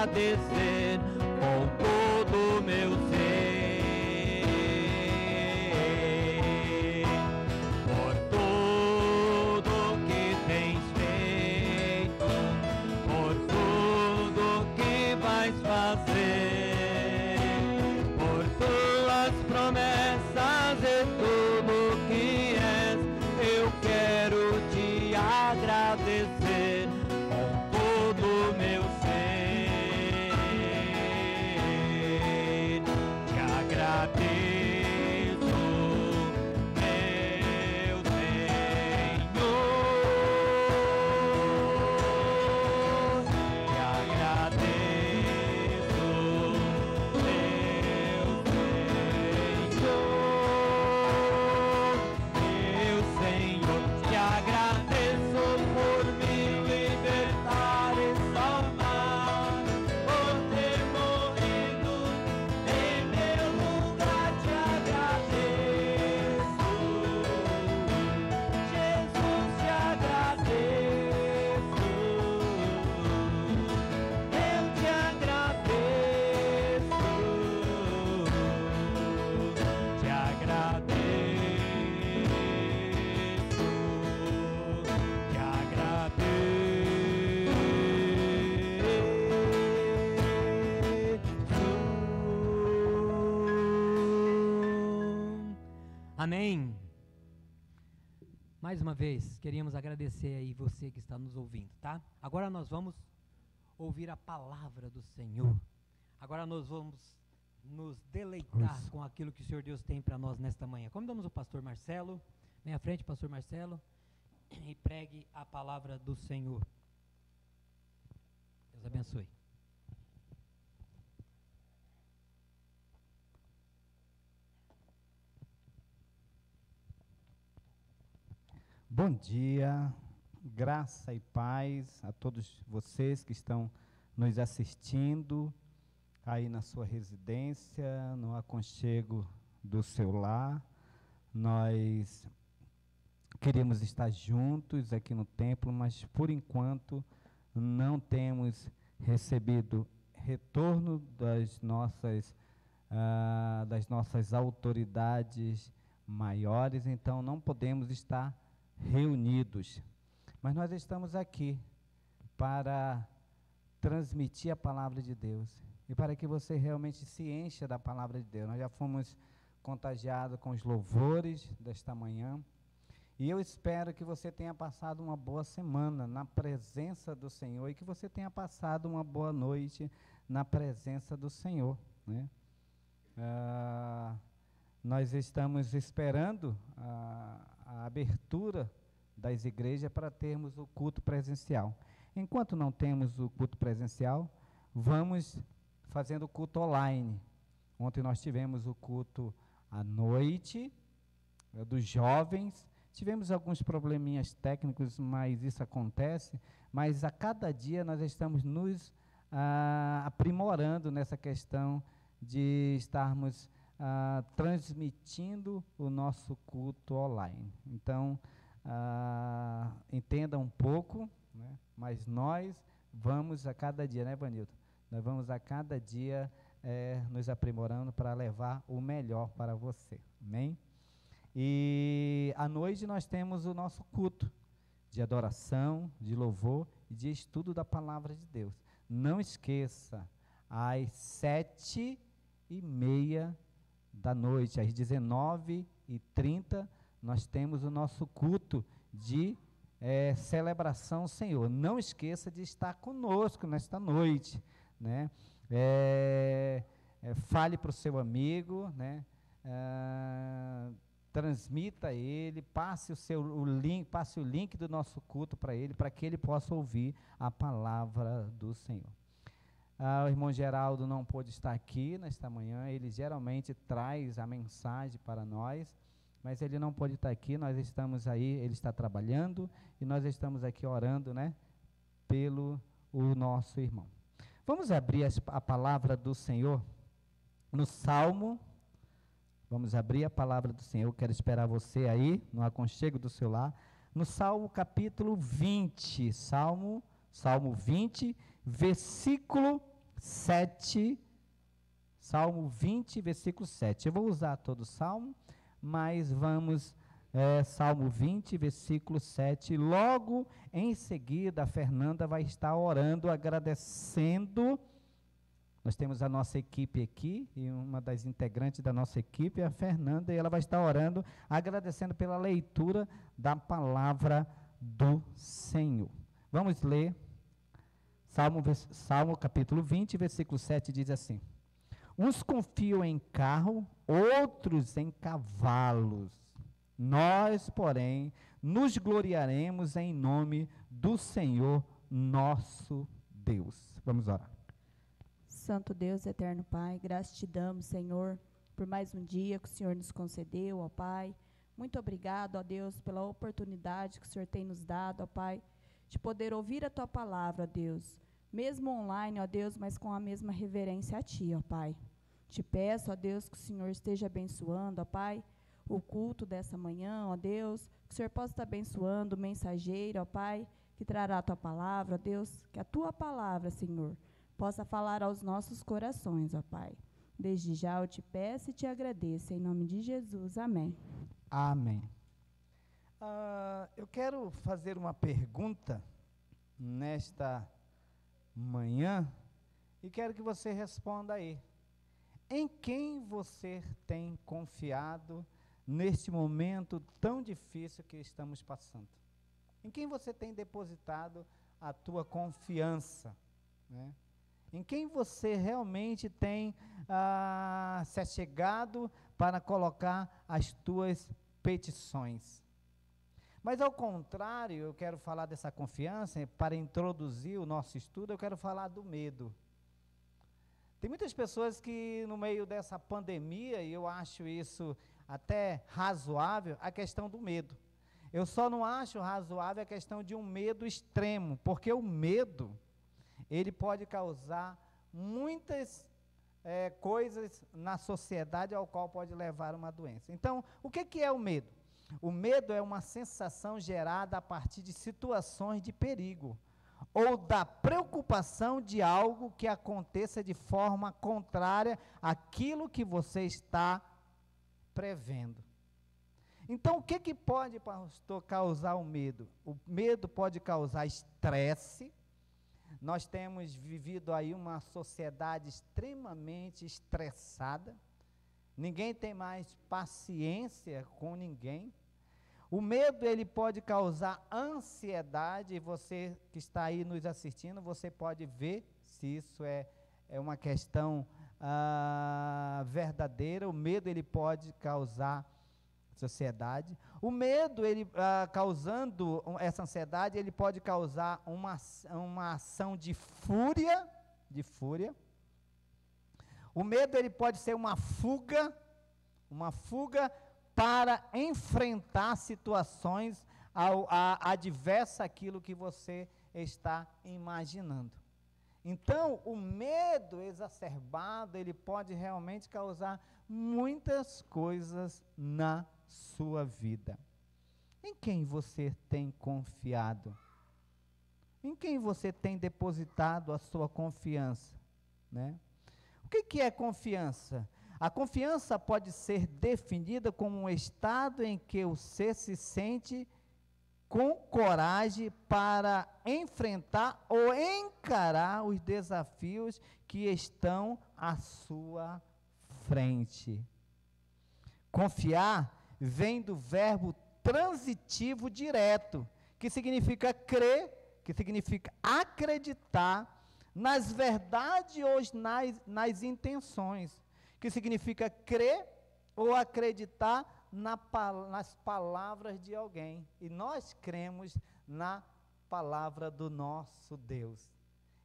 agradecer com todo o meu ser, por tudo que tens feito, por tudo que vais fazer, por tuas promessas e tudo que és. Eu quero te agradecer com todo o meu ser. Te agradeço, meu Senhor. Te agradeço, meu Senhor. Te agradeço por me libertar e salvar, por ter morrido em meu lugar. Te agradeço, Jesus, te agradeço, eu te agradeço, te agradeço. Amém. Mais uma vez, queríamos agradecer aí você que está nos ouvindo, tá? Agora nós vamos ouvir a palavra do Senhor. Agora nós vamos nos deleitar com aquilo que o Senhor Deus tem para nós nesta manhã. Convidamos o pastor Marcelo, vem à frente, pastor Marcelo, e pregue a palavra do Senhor. Deus abençoe. Bom dia, graça e paz a todos vocês que estão nos assistindo aí na sua residência, no aconchego do seu lar. Nós queríamos estar juntos aqui no templo, mas por enquanto não temos recebido retorno das nossas autoridades maiores, então não podemos estar reunidos, mas nós estamos aqui para transmitir a palavra de Deus e para que você realmente se encha da palavra de Deus. Nós já fomos contagiados com os louvores desta manhã e eu espero que você tenha passado uma boa semana na presença do Senhor e que você tenha passado uma boa noite na presença do Senhor, né? Nós estamos esperando a abertura das igrejas para termos o culto presencial. Enquanto não temos o culto presencial, vamos fazendo o culto online. Ontem nós tivemos o culto à noite, dos jovens. Tivemos alguns probleminhas técnicos, mas isso acontece. Mas a cada dia nós estamos nos aprimorando nessa questão de estarmos transmitindo o nosso culto online. Então, entenda um pouco, né? Mas nós vamos a cada dia, né, Vanilton? Nós vamos a cada dia nos aprimorando para levar o melhor para você. Amém? E à noite nós temos o nosso culto de adoração, de louvor e de estudo da palavra de Deus. Não esqueça, às 7h30 da noite, às 19h30, nós temos o nosso culto de celebração ao Senhor. Não esqueça de estar conosco nesta noite, né? Fale para o seu amigo, né? Transmita a ele, passe o link do nosso culto para ele, para que ele possa ouvir a palavra do Senhor. O irmão Geraldo não pôde estar aqui nesta manhã, ele geralmente traz a mensagem para nós, mas ele não pôde estar aqui. Nós estamos aí, ele está trabalhando, e nós estamos aqui orando, né, pelo o nosso irmão. Vamos abrir a palavra do Senhor no Salmo. Vamos abrir a palavra do Senhor. Eu quero esperar você aí, no aconchego do seu lar, no Salmo capítulo 20, Salmo 20, versículo 7, Salmo 20, versículo 7. Eu vou usar todo o Salmo, mas vamos, Salmo 20, versículo 7. Logo em seguida, a Fernanda vai estar orando, agradecendo. Nós temos a nossa equipe aqui, e uma das integrantes da nossa equipe é a Fernanda, e ela vai estar orando, agradecendo pela leitura da palavra do Senhor. Vamos ler, Salmo capítulo 20, versículo 7, diz assim: uns confiam em carro, outros em cavalos. Nós, porém, nos gloriaremos em nome do Senhor nosso Deus. Vamos orar. Santo Deus, eterno Pai, graças te damos, Senhor, por mais um dia que o Senhor nos concedeu, ó Pai. Muito obrigado, ó Deus, pela oportunidade que o Senhor tem nos dado, ó Pai, de poder ouvir a Tua palavra, ó Deus, mesmo online, ó Deus, mas com a mesma reverência a Ti, ó Pai. Te peço, ó Deus, que o Senhor esteja abençoando, ó Pai, o culto dessa manhã, ó Deus, que o Senhor possa estar abençoando o mensageiro, ó Pai, que trará a Tua palavra, ó Deus, que a Tua palavra, Senhor, possa falar aos nossos corações, ó Pai. Desde já eu te peço e te agradeço, em nome de Jesus, amém. Amém. Eu quero fazer uma pergunta nesta manhã e quero que você responda aí. Em quem você tem confiado neste momento tão difícil que estamos passando? Em quem você tem depositado a tua confiança, né? Em quem você realmente tem se achegado para colocar as tuas petições? Mas ao contrário, eu quero falar dessa confiança, para introduzir o nosso estudo, eu quero falar do medo. Tem muitas pessoas que no meio dessa pandemia, e eu acho isso até razoável, a questão do medo. Eu só não acho razoável a questão de um medo extremo, porque o medo, ele pode causar muitas coisas na sociedade ao qual pode levar uma doença. Então, o que é o medo? O medo é uma sensação gerada a partir de situações de perigo, ou da preocupação de algo que aconteça de forma contrária àquilo que você está prevendo. Então, o que pode, pastor, causar o medo? O medo pode causar estresse. Nós temos vivido aí uma sociedade extremamente estressada. Ninguém tem mais paciência com ninguém. O medo, ele pode causar ansiedade, e você que está aí nos assistindo, você pode ver se isso é uma questão verdadeira. O medo, ele pode causar ansiedade. O medo, ele causando essa ansiedade, ele pode causar uma ação de fúria, O medo, ele pode ser uma fuga para enfrentar situações adversas àquilo que você está imaginando. Então, o medo exacerbado, ele pode realmente causar muitas coisas na sua vida. Em quem você tem confiado? Em quem você tem depositado a sua confiança, né? O que é confiança? A confiança pode ser definida como um estado em que o ser se sente com coragem para enfrentar ou encarar os desafios que estão à sua frente. Confiar vem do verbo transitivo direto, que significa crer, que significa acreditar nas verdades ou nas intenções, que significa crer ou acreditar nas palavras de alguém. E nós cremos na palavra do nosso Deus.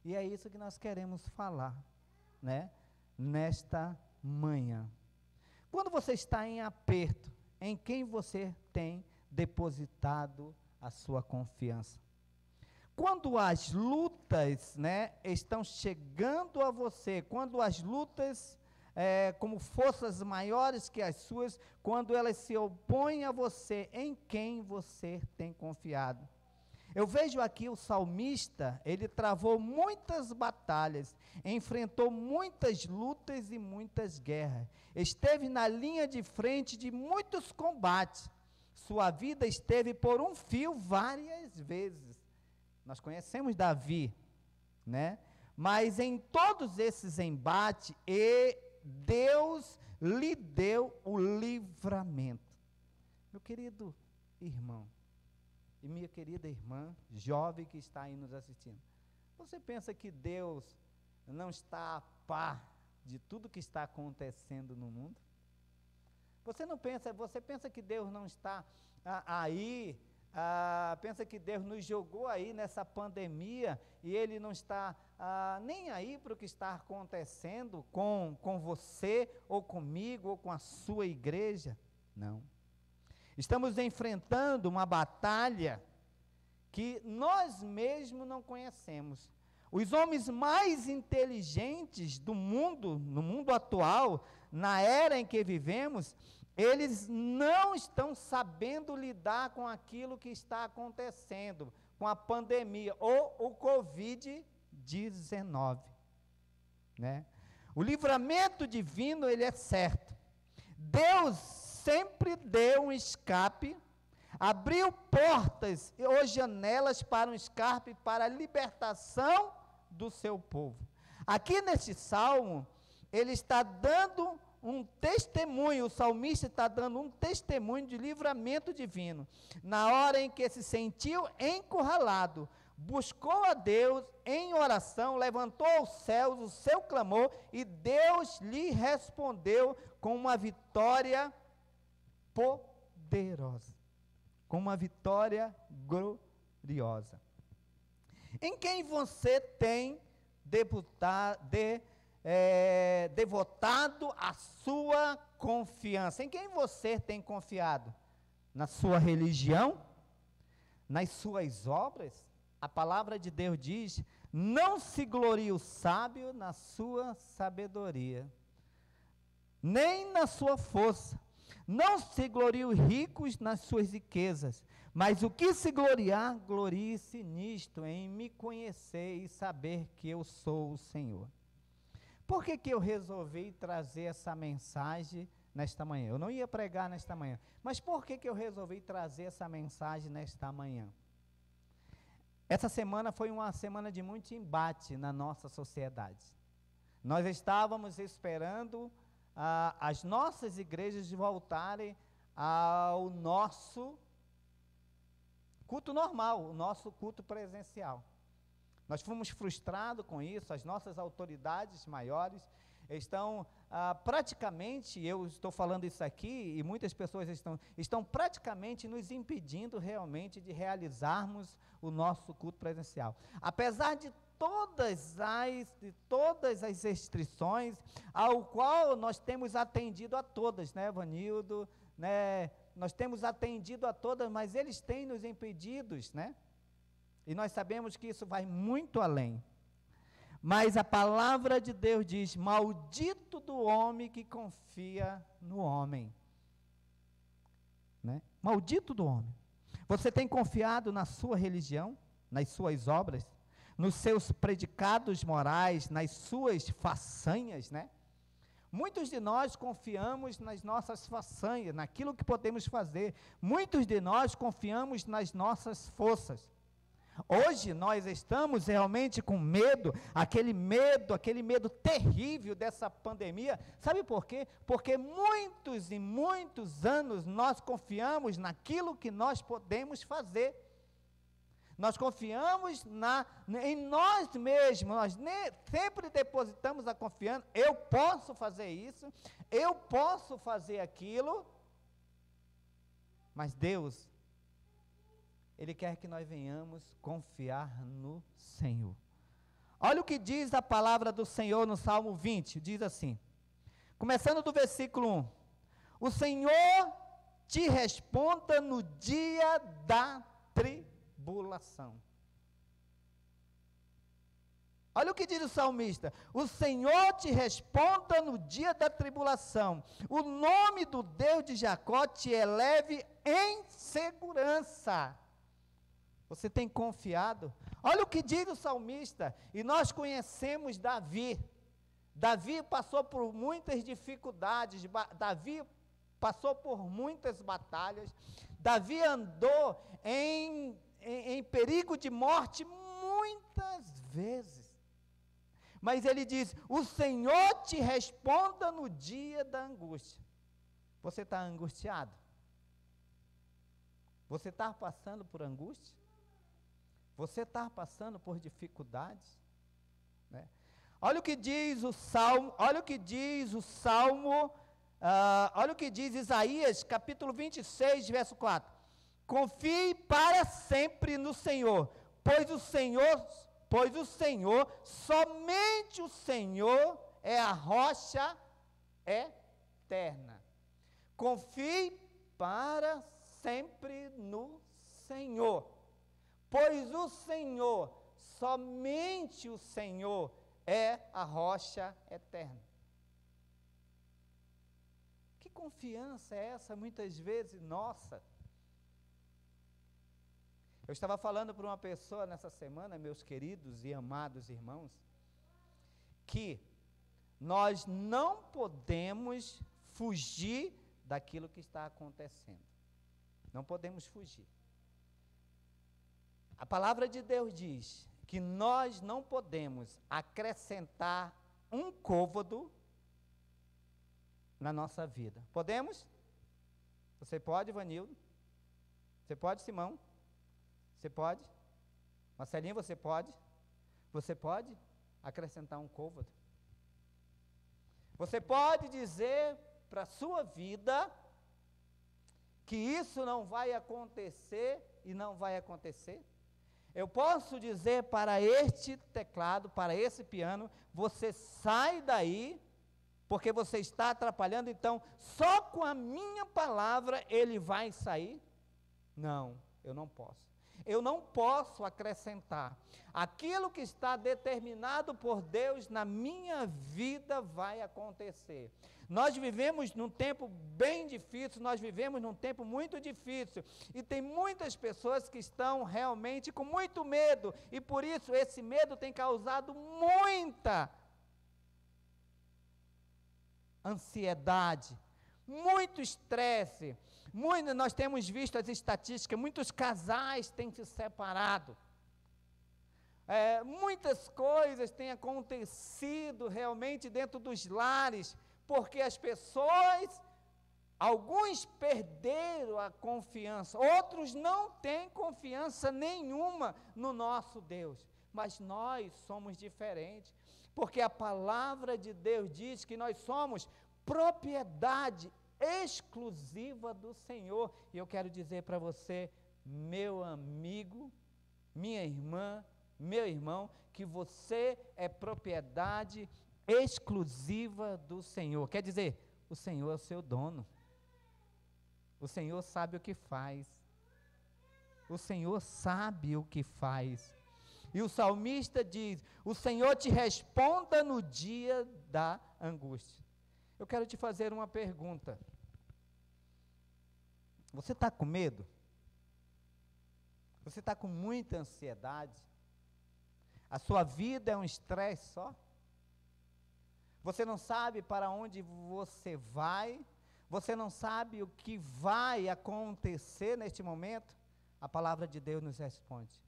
E é isso que nós queremos falar, né, nesta manhã. Quando você está em aperto, em quem você tem depositado a sua confiança? Quando as lutas, né, estão chegando a você, quando as lutas como forças maiores que as suas, quando elas se opõem a você, em quem você tem confiado? Eu vejo aqui o salmista, ele travou muitas batalhas, enfrentou muitas lutas e muitas guerras, esteve na linha de frente de muitos combates, sua vida esteve por um fio várias vezes. Nós conhecemos Davi, né? Mas em todos esses embates, Deus lhe deu o livramento. Meu querido irmão, e minha querida irmã, jovem que está aí nos assistindo, você pensa que Deus não está a par de tudo que está acontecendo no mundo? Você pensa que Deus não está aí, pensa que Deus nos jogou aí nessa pandemia e Ele não está nem aí para o que está acontecendo com você, ou comigo, ou com a sua igreja? Não. Estamos enfrentando uma batalha que nós mesmos não conhecemos. Os homens mais inteligentes do mundo, no mundo atual, na era em que vivemos, eles não estão sabendo lidar com aquilo que está acontecendo, com a pandemia, ou o Covid-19, né? O livramento divino, ele é certo. Deus sempre deu um escape, abriu portas ou janelas para um escape, para a libertação do seu povo. Aqui neste salmo, ele está dando um testemunho, o salmista está dando um testemunho de livramento divino. Na hora em que se sentiu encurralado, buscou a Deus em oração, levantou aos céus o seu clamor, e Deus lhe respondeu com uma vitória poderosa, com uma vitória gloriosa. Em quem você tem devotado a sua confiança? Em quem você tem confiado? Na sua religião? Nas suas obras? A palavra de Deus diz: não se glorie o sábio na sua sabedoria, nem na sua força. Não se glorie os ricos nas suas riquezas, mas o que se gloriar, glorie-se nisto, em me conhecer e saber que eu sou o Senhor. Por que eu resolvi trazer essa mensagem nesta manhã? Eu não ia pregar nesta manhã, mas por que eu resolvi trazer essa mensagem nesta manhã? Essa semana foi uma semana de muito embate na nossa sociedade. Nós estávamos esperando as nossas igrejas voltarem ao nosso culto normal, o nosso culto presencial. Nós fomos frustrados com isso. As nossas autoridades maiores estão praticamente, eu estou falando isso aqui, e muitas pessoas estão praticamente nos impedindo realmente de realizarmos o nosso culto presencial. Apesar de todas as restrições, ao qual nós temos atendido a todas, né, Vanildo, né, nós temos atendido a todas, mas eles têm nos impedido, né, e nós sabemos que isso vai muito além. Mas a palavra de Deus diz: maldito do homem que confia no homem, né? Maldito do homem. Você tem confiado na sua religião, nas suas obras, nos seus predicados morais, nas suas façanhas, né? Muitos de nós confiamos nas nossas façanhas, naquilo que podemos fazer. Muitos de nós confiamos nas nossas forças. Hoje nós estamos realmente com medo, aquele medo terrível dessa pandemia. Sabe por quê? Porque muitos e muitos anos nós confiamos naquilo que nós podemos fazer. Nós confiamos em nós mesmos, nós sempre depositamos a confiança: eu posso fazer isso, eu posso fazer aquilo. Mas Deus, Ele quer que nós venhamos confiar no Senhor. Olha o que diz a palavra do Senhor no Salmo 20, diz assim, começando do versículo 1: o Senhor te responda no dia da tribulação. Olha o que diz o salmista: o Senhor te responda no dia da tribulação, o nome do Deus de Jacó te eleve em segurança. Você tem confiado? Olha o que diz o salmista, e nós conhecemos Davi. Davi passou por muitas dificuldades, Davi passou por muitas batalhas, Davi andou em perigo de morte muitas vezes. Mas ele diz, o Senhor te responda no dia da angústia. Você está angustiado? Você está passando por angústia? Você está passando por dificuldades? Né? Olha o que diz o Salmo, olha o que diz Isaías, capítulo 26, verso 4. Confie para sempre no Senhor, pois o Senhor, somente o Senhor é a rocha eterna. Confie para sempre no Senhor, pois o Senhor, somente o Senhor é a rocha eterna. Que confiança é essa, muitas vezes, nossa? Eu estava falando para uma pessoa nessa semana, meus queridos e amados irmãos, que nós não podemos fugir daquilo que está acontecendo. Não podemos fugir. A palavra de Deus diz que nós não podemos acrescentar um côvado na nossa vida. Podemos? Você pode, Vanildo? Você pode, Simão? Você pode? Marcelinho, você pode? Você pode acrescentar um côvado? Você pode dizer para a sua vida que isso não vai acontecer e não vai acontecer? Eu posso dizer para este teclado, para esse piano, você sai daí, porque você está atrapalhando, então só com a minha palavra ele vai sair? Não, eu não posso. Eu não posso acrescentar. Aquilo que está determinado por Deus na minha vida vai acontecer. Nós vivemos num tempo bem difícil, nós vivemos num tempo muito difícil, e tem muitas pessoas que estão realmente com muito medo, e por isso esse medo tem causado muita ansiedade, muito estresse. Nós temos visto as estatísticas, muitos casais têm se separado. Muitas coisas têm acontecido realmente dentro dos lares, porque as pessoas, alguns perderam a confiança, outros não têm confiança nenhuma no nosso Deus, mas nós somos diferentes, porque a palavra de Deus diz que nós somos propriedade exclusiva do Senhor. E eu quero dizer para você, meu amigo, minha irmã, meu irmão, que você é propriedade exclusiva do Senhor. Quer dizer, o Senhor é o seu dono. O Senhor sabe o que faz. O Senhor sabe o que faz. E o salmista diz, o Senhor te responda no dia da angústia. Eu quero te fazer uma pergunta. Você está com medo? Você está com muita ansiedade? A sua vida é um estresse só? Você não sabe para onde você vai? Você não sabe o que vai acontecer neste momento? A palavra de Deus nos responde.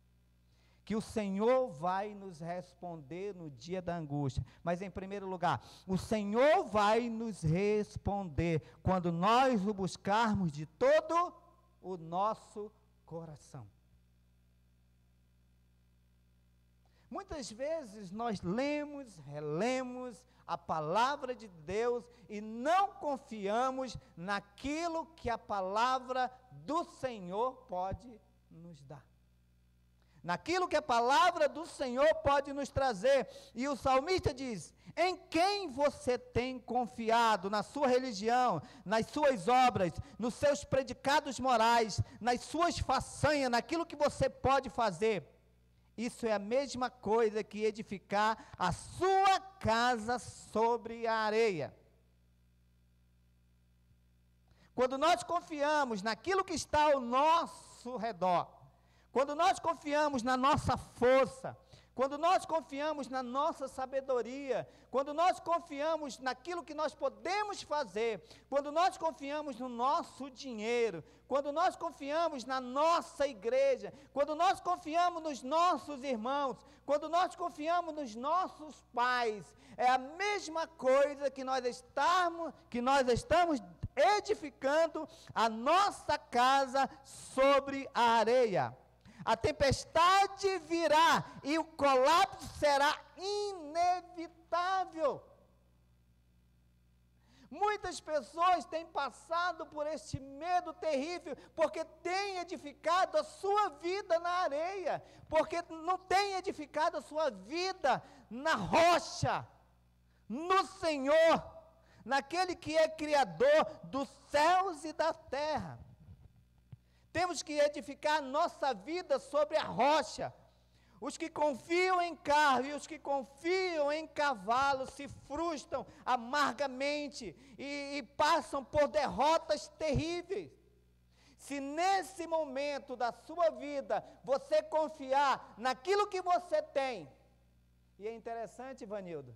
Que o Senhor vai nos responder no dia da angústia. Mas em primeiro lugar, o Senhor vai nos responder quando nós o buscarmos de todo o nosso coração. Muitas vezes nós lemos, relemos a palavra de Deus e não confiamos naquilo que a palavra do Senhor pode nos dar. Naquilo que a palavra do Senhor pode nos trazer. E o salmista diz, em quem você tem confiado? Na sua religião, nas suas obras, nos seus predicados morais, nas suas façanhas, naquilo que você pode fazer. Isso é a mesma coisa que edificar a sua casa sobre a areia. Quando nós confiamos naquilo que está ao nosso redor, quando nós confiamos na nossa força, quando nós confiamos na nossa sabedoria, quando nós confiamos naquilo que nós podemos fazer, quando nós confiamos no nosso dinheiro, quando nós confiamos na nossa igreja, quando nós confiamos nos nossos irmãos, quando nós confiamos nos nossos pais, é a mesma coisa que nós estamos edificando a nossa casa sobre a areia. A tempestade virá e o colapso será inevitável. Muitas pessoas têm passado por este medo terrível, porque têm edificado a sua vida na areia, porque não têm edificado a sua vida na rocha, no Senhor, naquele que é Criador dos céus e da terra. Temos que edificar nossa vida sobre a rocha. Os que confiam em carro e os que confiam em cavalo se frustram amargamente e passam por derrotas terríveis. Se nesse momento da sua vida você confiar naquilo que você tem, e é interessante, Ivanildo,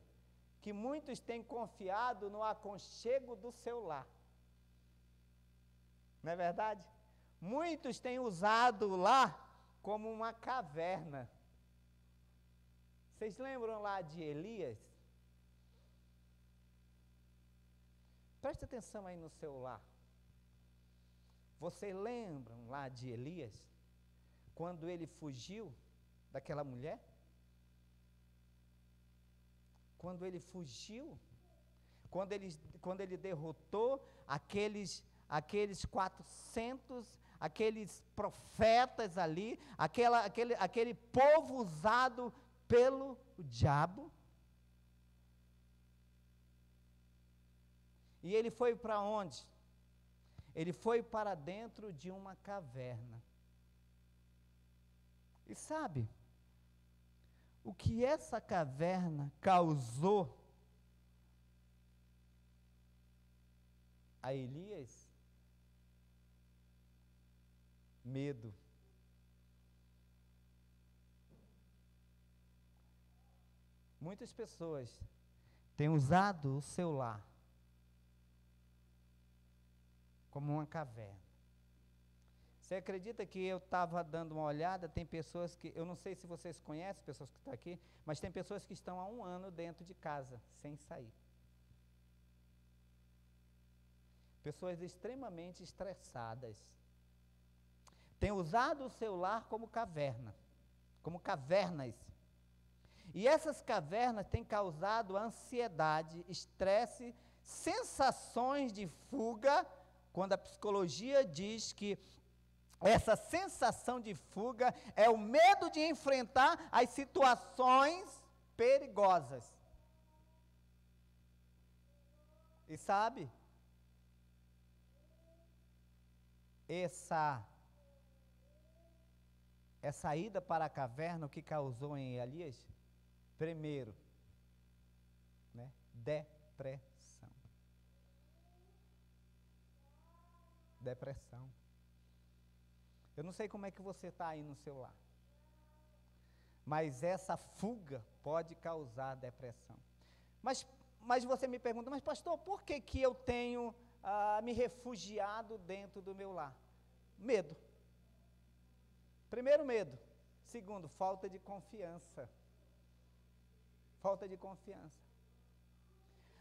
que muitos têm confiado no aconchego do seu lar. Não é verdade? Muitos têm usado lá como uma caverna. Vocês lembram lá de Elias? Preste atenção aí no seu lar. Vocês lembram lá de Elias? Quando ele fugiu daquela mulher? Quando ele fugiu? Quando ele derrotou aqueles 400, aqueles profetas ali, aquele povo usado pelo diabo. E ele foi para onde? Ele foi para dentro de uma caverna. E sabe, o que essa caverna causou a Elias? Medo. Muitas pessoas têm usado o seu lar como uma caverna. Você acredita que eu estava dando uma olhada, tem pessoas que, eu não sei se vocês conhecem, pessoas que estão aqui, mas tem pessoas que estão há 1 ano dentro de casa, sem sair. Pessoas extremamente estressadas. Tem usado o seu lar como caverna, como cavernas. E essas cavernas têm causado ansiedade, estresse, sensações de fuga, quando a psicologia diz que essa sensação de fuga é o medo de enfrentar as situações perigosas. E sabe, essa ida para a caverna, o que causou em Elias? Primeiro, né, depressão. Depressão. Eu não sei como é que você está aí no seu lar, mas essa fuga pode causar depressão. Mas você me pergunta, mas pastor, por que eu tenho me refugiado dentro do meu lar? Medo. Primeiro, medo. Segundo, falta de confiança. Falta de confiança.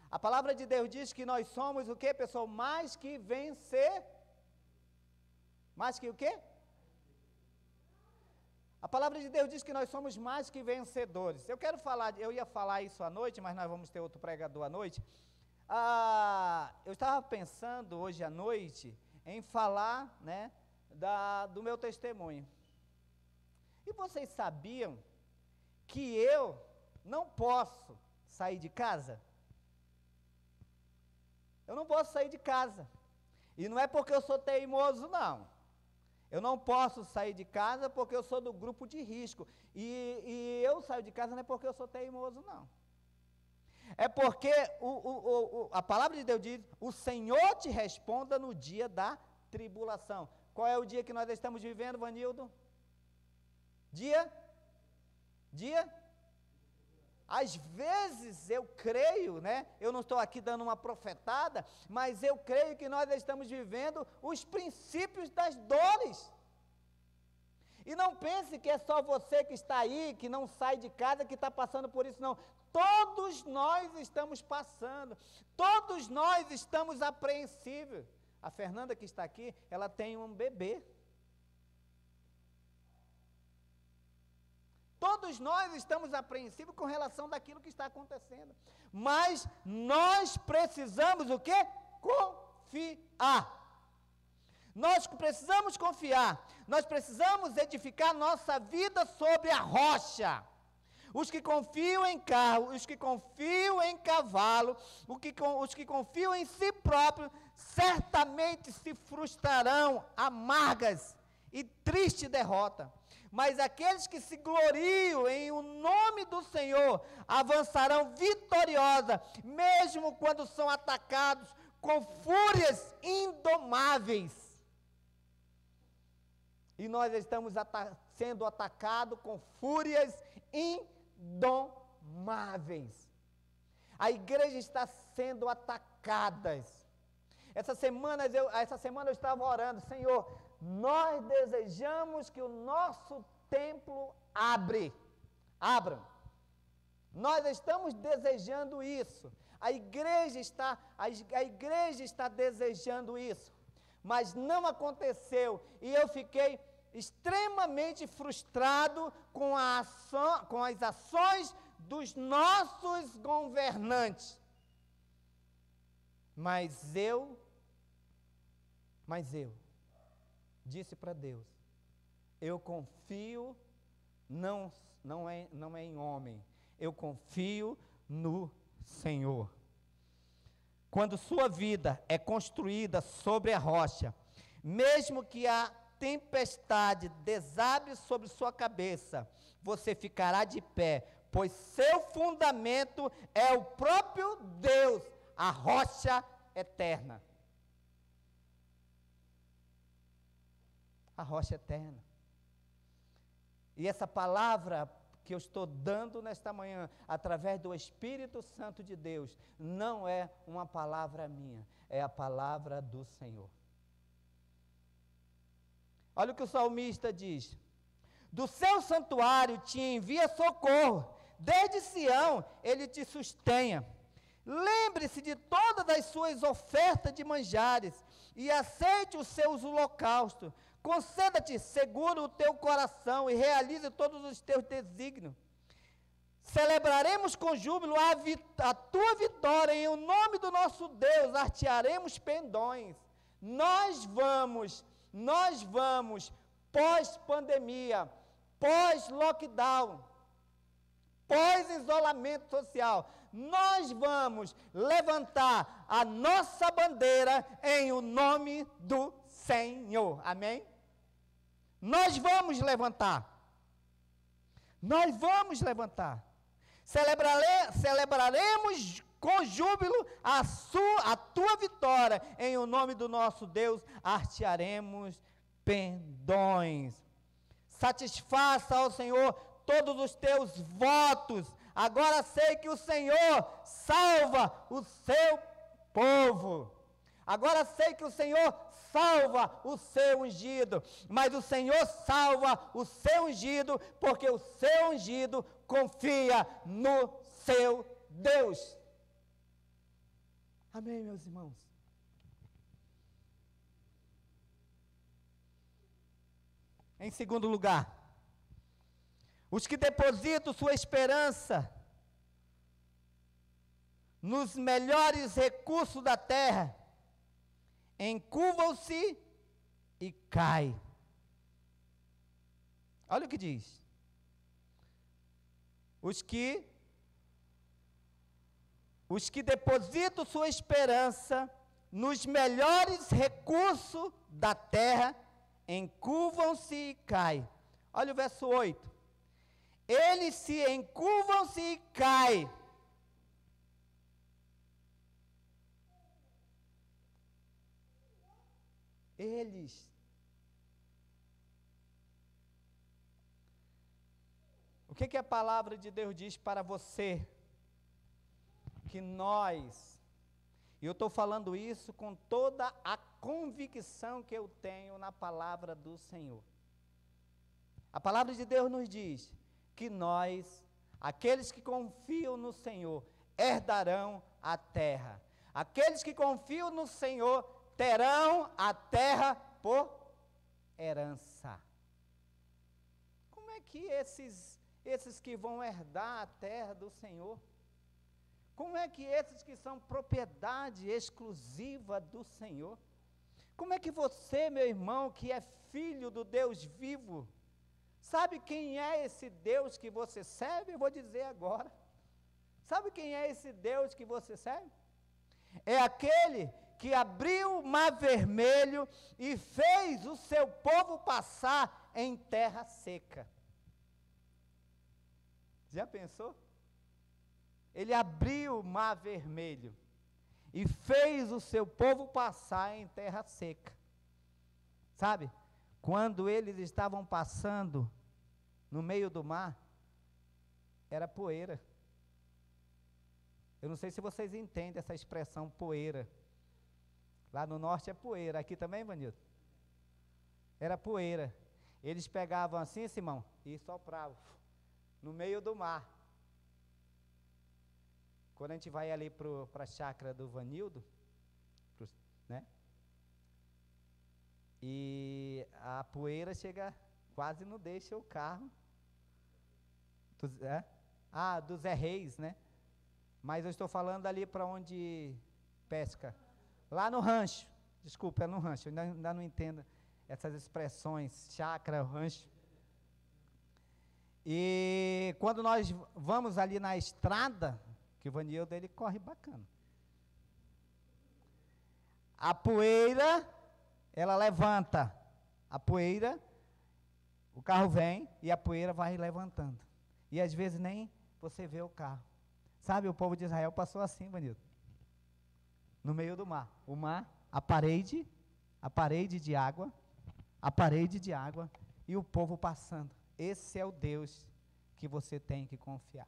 A palavra de Deus diz que nós somos o quê, pessoal? Mais que vencer. Mais que o quê? A palavra de Deus diz que nós somos mais que vencedores. Eu ia falar isso à noite, mas nós vamos ter outro pregador à noite. Eu estava pensando hoje à noite em falar, né, do meu testemunho. E vocês sabiam que eu não posso sair de casa? Eu não posso sair de casa. E não é porque eu sou teimoso, não. Eu não posso sair de casa porque eu sou do grupo de risco. E eu saio de casa não é porque eu sou teimoso, não. É porque a palavra de Deus diz, o Senhor te responda no dia da tribulação. Qual é o dia que nós estamos vivendo, Vanildo? Dia? Às vezes eu creio, né? Eu não estou aqui dando uma profetada, mas eu creio que nós estamos vivendo os princípios das dores. E não pense que é só você que está aí, que não sai de casa, que está passando por isso, não. Todos nós estamos passando, todos nós estamos apreensivos. A Fernanda que está aqui, ela tem um bebê. Todos nós estamos apreensivos com relação daquilo que está acontecendo. Mas nós precisamos o quê? Confiar. Nós precisamos confiar. Nós precisamos edificar nossa vida sobre a rocha. Os que confiam em carro, os que confiam em cavalo, os que confiam em si próprios, certamente se frustrarão amargas e triste derrota. Mas aqueles que se gloriam em o nome do Senhor avançarão vitoriosa, mesmo quando são atacados com fúrias indomáveis. E nós estamos sendo atacados com fúrias indomáveis. A igreja está sendo atacada. Essa semana eu estava orando, Senhor, nós desejamos que o nosso templo abram. Nós estamos desejando isso. A igreja está desejando isso. Mas não aconteceu. E eu fiquei extremamente frustrado com as ações dos nossos governantes. Mas eu disse para Deus, eu confio, não é em homem, eu confio no Senhor. Quando sua vida é construída sobre a rocha, mesmo que a tempestade desabe sobre sua cabeça, você ficará de pé, pois seu fundamento é o próprio Deus, a rocha eterna. A rocha eterna. E essa palavra que eu estou dando nesta manhã, através do Espírito Santo de Deus, não é uma palavra minha, é a palavra do Senhor. Olha o que o salmista diz: do seu santuário te envia socorro, desde Sião ele te sustenha. Lembre-se de todas as suas ofertas de manjares e aceite os seus holocaustos. Conceda-te seguro o teu coração e realize todos os teus desígnios. Celebraremos com júbilo a tua vitória, em o nome do nosso Deus, artearemos pendões. Nós vamos, pós-pandemia, pós-lockdown, pós-isolamento social, nós vamos levantar a nossa bandeira em o nome do Senhor. Amém? Nós vamos levantar. Celebraremos com júbilo a tua vitória. Em o nome do nosso Deus, artearemos pendões. Satisfaça ao Senhor todos os teus votos. Agora sei que o Senhor salva o seu povo. Agora sei que o Senhor salva o seu ungido, mas o Senhor salva o seu ungido, porque o seu ungido confia no seu Deus. Amém, meus irmãos? Em segundo lugar, os que depositam sua esperança nos melhores recursos da terra, encurvam-se e caem. Olha o que diz. Os que depositam sua esperança nos melhores recursos da terra, encurvam-se e caem. Olha o verso 8. Eles se encurvam-se e caem. que a palavra de Deus diz para você? Que nós, e eu estou falando isso com toda a convicção que eu tenho na palavra do Senhor. A palavra de Deus nos diz que nós, aqueles que confiam no Senhor, herdarão a terra. Aqueles que confiam no Senhor terão a terra por herança. Como é que esses que vão herdar a terra do Senhor, como é que esses que são propriedade exclusiva do Senhor, como é que você, meu irmão, que é filho do Deus vivo, sabe quem é esse Deus que você serve? Eu vou dizer agora. Sabe quem é esse Deus que você serve? É aquele que abriu o mar vermelho e fez o seu povo passar em terra seca. Já pensou? Ele abriu o mar vermelho e fez o seu povo passar em terra seca. Sabe? Quando eles estavam passando no meio do mar, era poeira. Eu não sei se vocês entendem essa expressão poeira. Lá no norte é poeira, aqui também, Vanildo? Era poeira. Eles pegavam assim, Simão, e sopravam no meio do mar. Quando a gente vai ali para a chácara do Vanildo, né? E a poeira chega, quase não deixa o carro. Do Zé Reis, né? Mas eu estou falando ali para onde pesca. Lá no rancho. Desculpa, é no rancho. Eu ainda não entendo essas expressões, chácara, rancho. E quando nós vamos ali na estrada, que o Vanildo, ele corre bacana. A poeira, ela levanta. A poeira, o carro vem e a poeira vai levantando. E às vezes nem você vê o carro. Sabe, o povo de Israel passou assim, Vanildo. No meio do mar. O mar, a parede de água, e o povo passando. Esse é o Deus que você tem que confiar.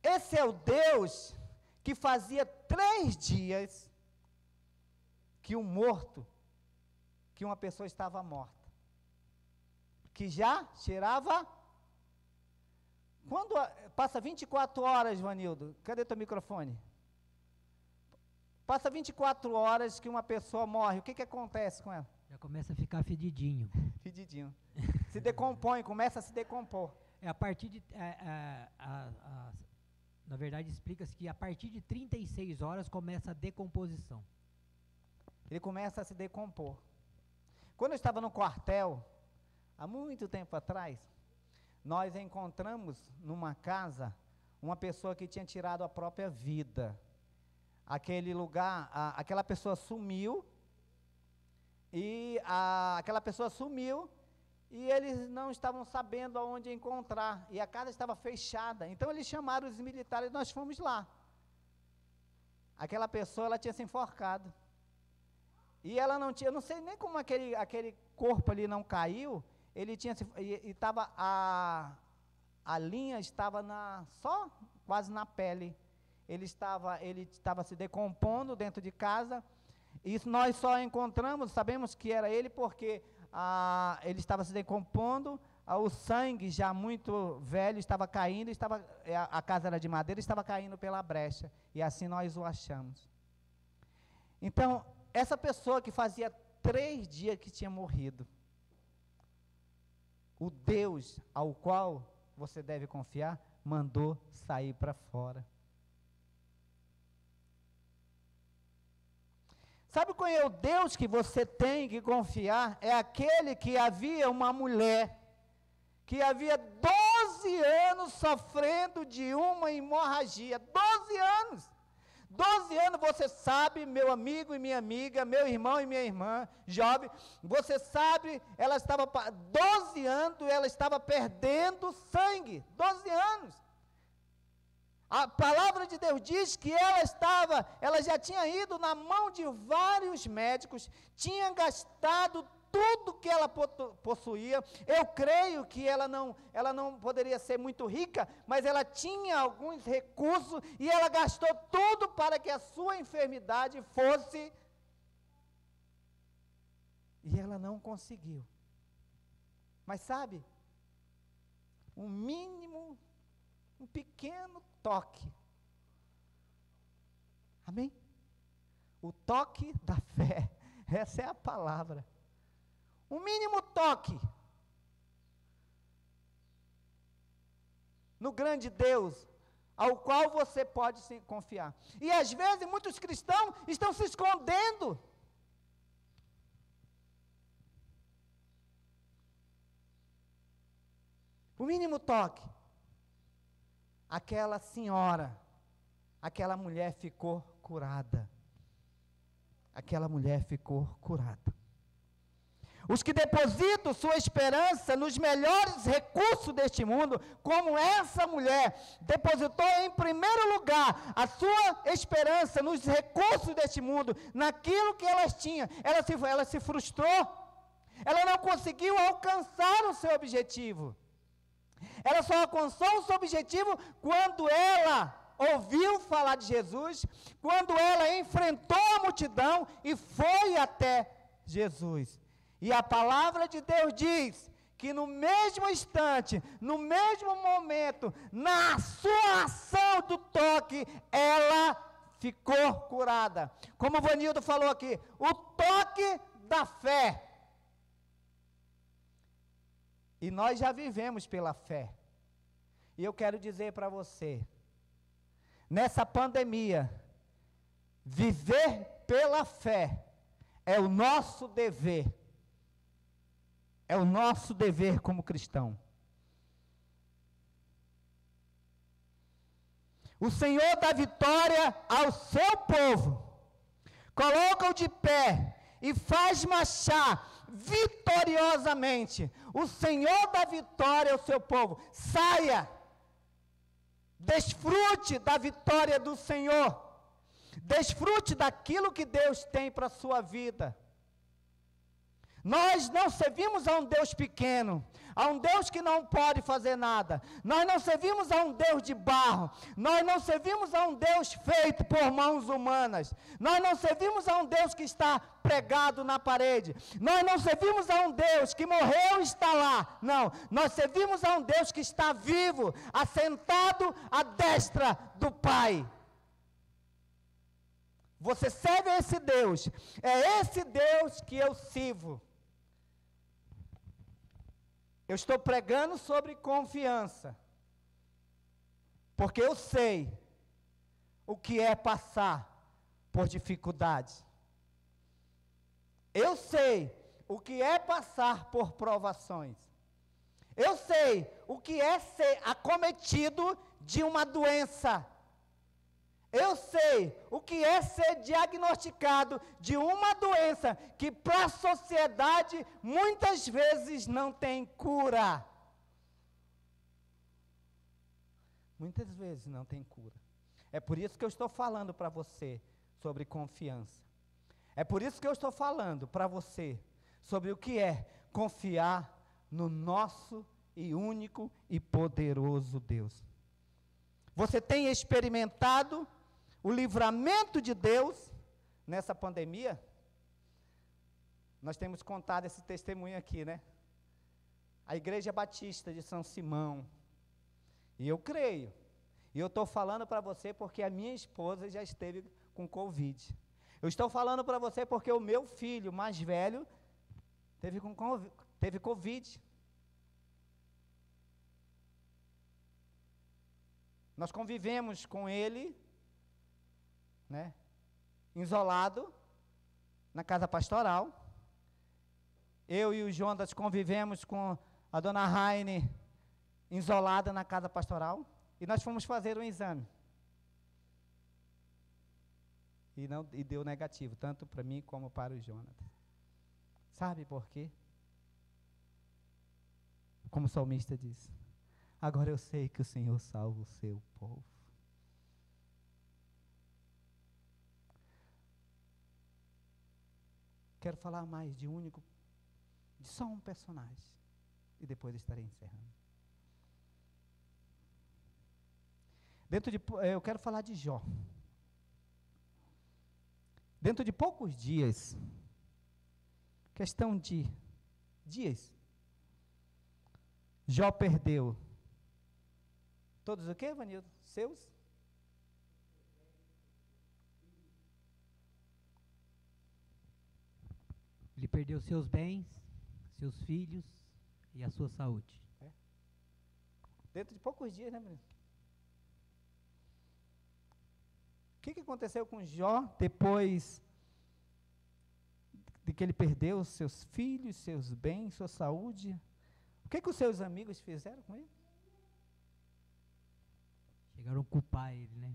Esse é o Deus que fazia 3 dias que que uma pessoa estava morta. Que já cheirava. Quando passa 24 horas, Vanildo, cadê teu microfone? Passa 24 horas que uma pessoa morre, o que acontece com ela? Já começa a ficar fedidinho. Fedidinho. Se decompõe, começa a se decompor. A partir de... na verdade, explica-se que a partir de 36 horas começa a decomposição. Ele começa a se decompor. Quando eu estava no quartel, há muito tempo atrás, nós encontramos numa casa uma pessoa que tinha tirado a própria vida. Aquele lugar, aquela pessoa sumiu, aquela pessoa sumiu, e eles não estavam sabendo aonde encontrar, e a casa estava fechada. Então eles chamaram os militares e nós fomos lá. Aquela pessoa, ela tinha se enforcado. E ela não tinha, eu não sei nem como aquele corpo ali não caiu. Ele tinha, estava a linha estava só quase na pele. Ele estava se decompondo dentro de casa. Isso nós só encontramos, sabemos que era ele porque ele estava se decompondo, o sangue já muito velho estava caindo, a casa era de madeira, estava caindo pela brecha. E assim nós o achamos. Então, essa pessoa que fazia 3 dias que tinha morrido, o Deus ao qual você deve confiar, mandou sair para fora. Sabe qual é o Deus que você tem que confiar? É aquele que havia uma mulher, que havia 12 anos sofrendo de uma hemorragia. 12 anos! 12 anos, você sabe, meu amigo e minha amiga, meu irmão e minha irmã, jovem, você sabe, 12 anos, ela estava perdendo sangue, 12 anos. A palavra de Deus diz que ela já tinha ido na mão de vários médicos, tinha gastado tudo que ela possuía. Eu creio que ela não poderia ser muito rica, mas ela tinha alguns recursos e ela gastou tudo para que a sua enfermidade fosse. E ela não conseguiu. Mas sabe, um mínimo, um pequeno toque. Amém? O toque da fé. Essa é a palavra. Um mínimo toque no grande Deus, ao qual você pode se confiar. E às vezes muitos cristãos estão se escondendo. O mínimo toque. Aquela senhora, aquela mulher ficou curada. Aquela mulher ficou curada. Os que depositam sua esperança nos melhores recursos deste mundo, como essa mulher depositou em primeiro lugar a sua esperança nos recursos deste mundo, naquilo que elas tinham, ela se frustrou, ela não conseguiu alcançar o seu objetivo. Ela só alcançou o seu objetivo quando ela ouviu falar de Jesus, quando ela enfrentou a multidão e foi até Jesus. E a palavra de Deus diz que no mesmo instante, no mesmo momento, na sua ação do toque, ela ficou curada. Como o Vanildo falou aqui, o toque da fé. E nós já vivemos pela fé. E eu quero dizer para você, nessa pandemia, viver pela fé é o nosso dever. É o nosso dever como cristão. O Senhor dá vitória ao seu povo, coloca-o de pé e faz marchar vitoriosamente. O Senhor dá vitória ao seu povo. Saia, desfrute da vitória do Senhor, desfrute daquilo que Deus tem para a sua vida. Nós não servimos a um Deus pequeno, a um Deus que não pode fazer nada. Nós não servimos a um Deus de barro. Nós não servimos a um Deus feito por mãos humanas. Nós não servimos a um Deus que está pregado na parede. Nós não servimos a um Deus que morreu e está lá. Não, nós servimos a um Deus que está vivo, assentado à destra do Pai. Você serve a esse Deus. É esse Deus que eu sirvo. Eu estou pregando sobre confiança, porque eu sei o que é passar por dificuldades. Eu sei o que é passar por provações. Eu sei o que é ser acometido de uma doença. Eu sei o que é ser diagnosticado de uma doença que para a sociedade muitas vezes não tem cura. Muitas vezes não tem cura. É por isso que eu estou falando para você sobre confiança. É por isso que eu estou falando para você sobre o que é confiar no nosso e único e poderoso Deus. Você tem experimentado o livramento de Deus nessa pandemia? Nós temos contado esse testemunho aqui, né? A Igreja Batista de São Simão. E eu creio. E eu estou falando para você porque a minha esposa já esteve com Covid. Eu estou falando para você porque o meu filho mais velho teve Covid. Nós convivemos com ele, né, isolado, na casa pastoral. Eu e o Jonas convivemos com a dona Raine, isolada na casa pastoral. E nós fomos fazer um exame. E deu negativo, tanto para mim como para o Jonas. Sabe por quê? Como o salmista diz, agora eu sei que o Senhor salva o seu povo. Quero falar mais de único de só um personagem. E depois estarei encerrando. Eu quero falar de Jó. Dentro de poucos dias, questão de dias, Jó perdeu todos o quê, Vanildo? Seus? Ele perdeu seus bens, seus filhos e a sua saúde. Dentro de poucos dias, né, Vanildo? O que aconteceu com Jó depois de que ele perdeu seus filhos, seus bens, sua saúde? O que os seus amigos fizeram com ele? Chegaram a culpar ele, né?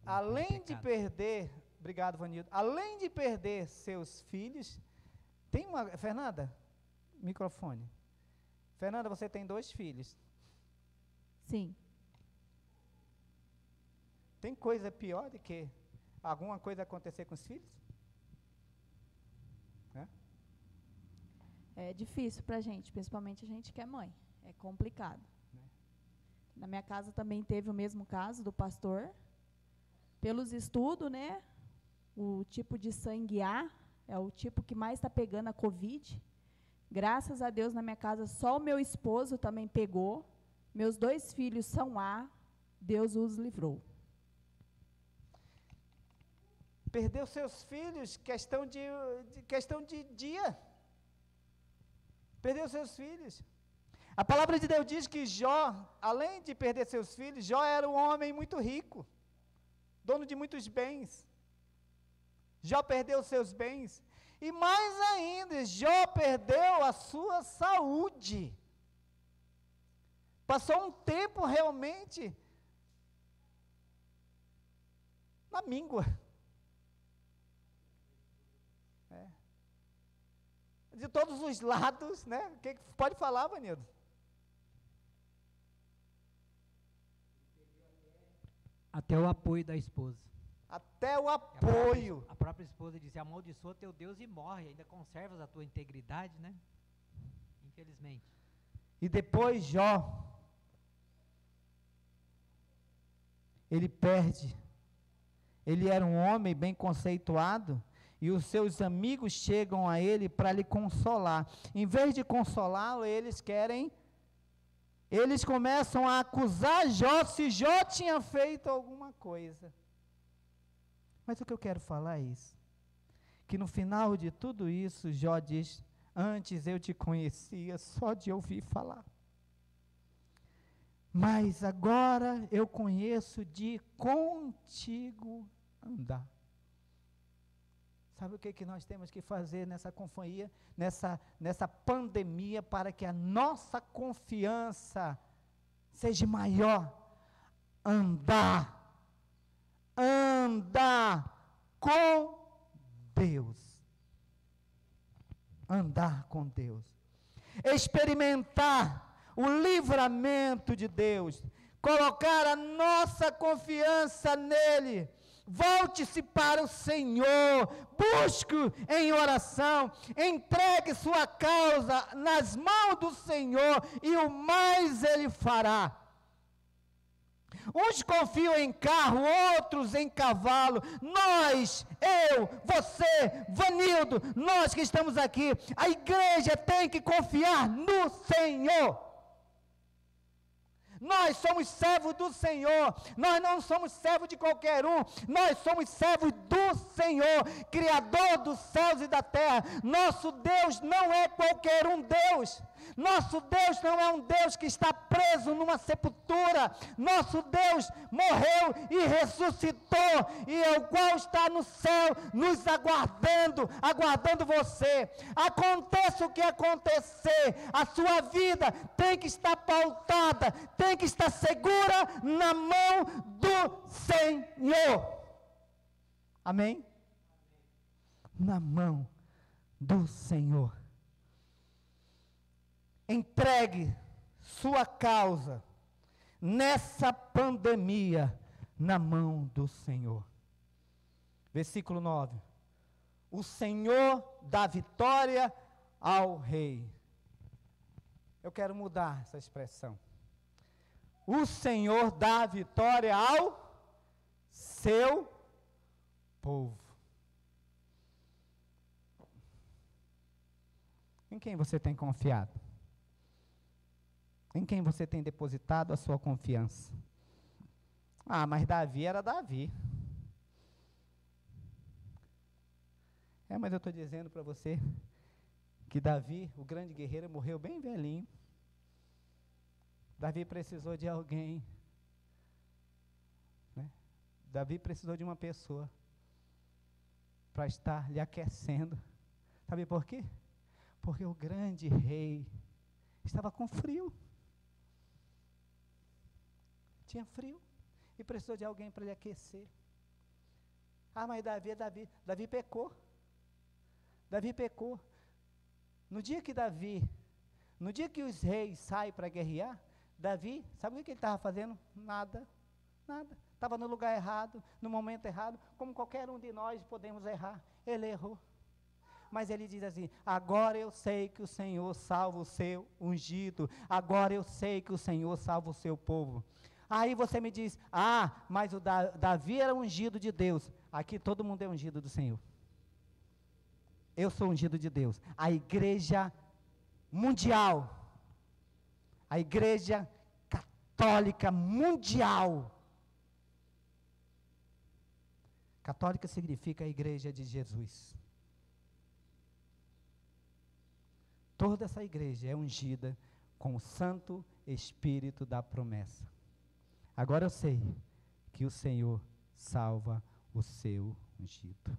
Além de perder, obrigado, Vanildo, além de perder seus filhos, tem uma, Fernanda, microfone. Fernanda, você tem 2 filhos. Sim. Tem coisa pior do que alguma coisa acontecer com os filhos? É difícil para a gente, principalmente a gente que é mãe. É complicado. Na minha casa também teve o mesmo caso do pastor. Pelos estudos, né? O tipo de sangue A é o tipo que mais está pegando a Covid. Graças a Deus, na minha casa, só o meu esposo também pegou. Meus 2 filhos são A. Deus os livrou. Perdeu seus filhos, questão de dia. Perdeu seus filhos. A palavra de Deus diz que Jó, além de perder seus filhos, Jó era um homem muito rico, dono de muitos bens. Jó perdeu seus bens. E mais ainda, Jó perdeu a sua saúde. Passou um tempo realmente na míngua. De todos os lados, né? O que pode falar, Vanildo? Até o apoio da esposa. Até o apoio. A própria esposa disse: amaldiçoa teu Deus e morre, ainda conservas a tua integridade, né? Infelizmente. E depois Jó, ele perde. Ele era um homem bem conceituado. E os seus amigos chegam a ele para lhe consolar. Em vez de consolá-lo, eles começam a acusar Jó se Jó tinha feito alguma coisa. Mas o que eu quero falar é isso. Que no final de tudo isso, Jó diz: antes eu te conhecia só de ouvir falar. Mas agora eu conheço de contigo andar. Sabe o que nós temos que fazer nessa companhia, nessa pandemia, para que a nossa confiança seja maior? Andar com Deus. Andar com Deus. Experimentar o livramento de Deus. Colocar a nossa confiança nele. Volte-se para o Senhor, busque em oração, entregue sua causa nas mãos do Senhor e o mais Ele fará. Uns confiam em carro, outros em cavalo. Nós, eu, você, Vanildo, nós que estamos aqui, a igreja tem que confiar no Senhor. Nós somos servos do Senhor, nós não somos servos de qualquer um, nós somos servos do Senhor, Criador dos céus e da terra. Nosso Deus não é qualquer um Deus, nosso Deus não é um Deus que está preso numa sepultura, nosso Deus morreu e ressuscitou, e é o qual está no céu, nos aguardando você. Aconteça o que acontecer, a sua vida tem que estar pautada, tem que estar segura na mão do Senhor. Amém? Na mão do Senhor. Entregue sua causa nessa pandemia na mão do Senhor. Versículo 9. O Senhor dá vitória ao rei. Eu quero mudar essa expressão. O Senhor dá a vitória ao seu povo. Em quem você tem confiado? Em quem você tem depositado a sua confiança? Ah, mas Davi era Davi. Mas eu estou dizendo para você que Davi, o grande guerreiro, morreu bem velhinho. Davi precisou de alguém, né? Davi precisou de uma pessoa para estar lhe aquecendo. Sabe por quê? Porque o grande rei estava com frio. Tinha frio e precisou de alguém para lhe aquecer. Ah, mas Davi pecou. Davi pecou. No dia que os reis saem para guerrear, Davi, sabe o que ele estava fazendo? Nada. Estava no lugar errado, no momento errado, como qualquer um de nós podemos errar. Ele errou. Mas ele diz assim: agora eu sei que o Senhor salva o seu ungido, agora eu sei que o Senhor salva o seu povo. Aí você me diz: mas o Davi era ungido de Deus. Aqui todo mundo é ungido do Senhor. Eu sou ungido de Deus. A igreja mundial, a igreja católica mundial. Católica significa a igreja de Jesus. Toda essa igreja é ungida com o Santo Espírito da promessa. Agora eu sei que o Senhor salva o seu ungido.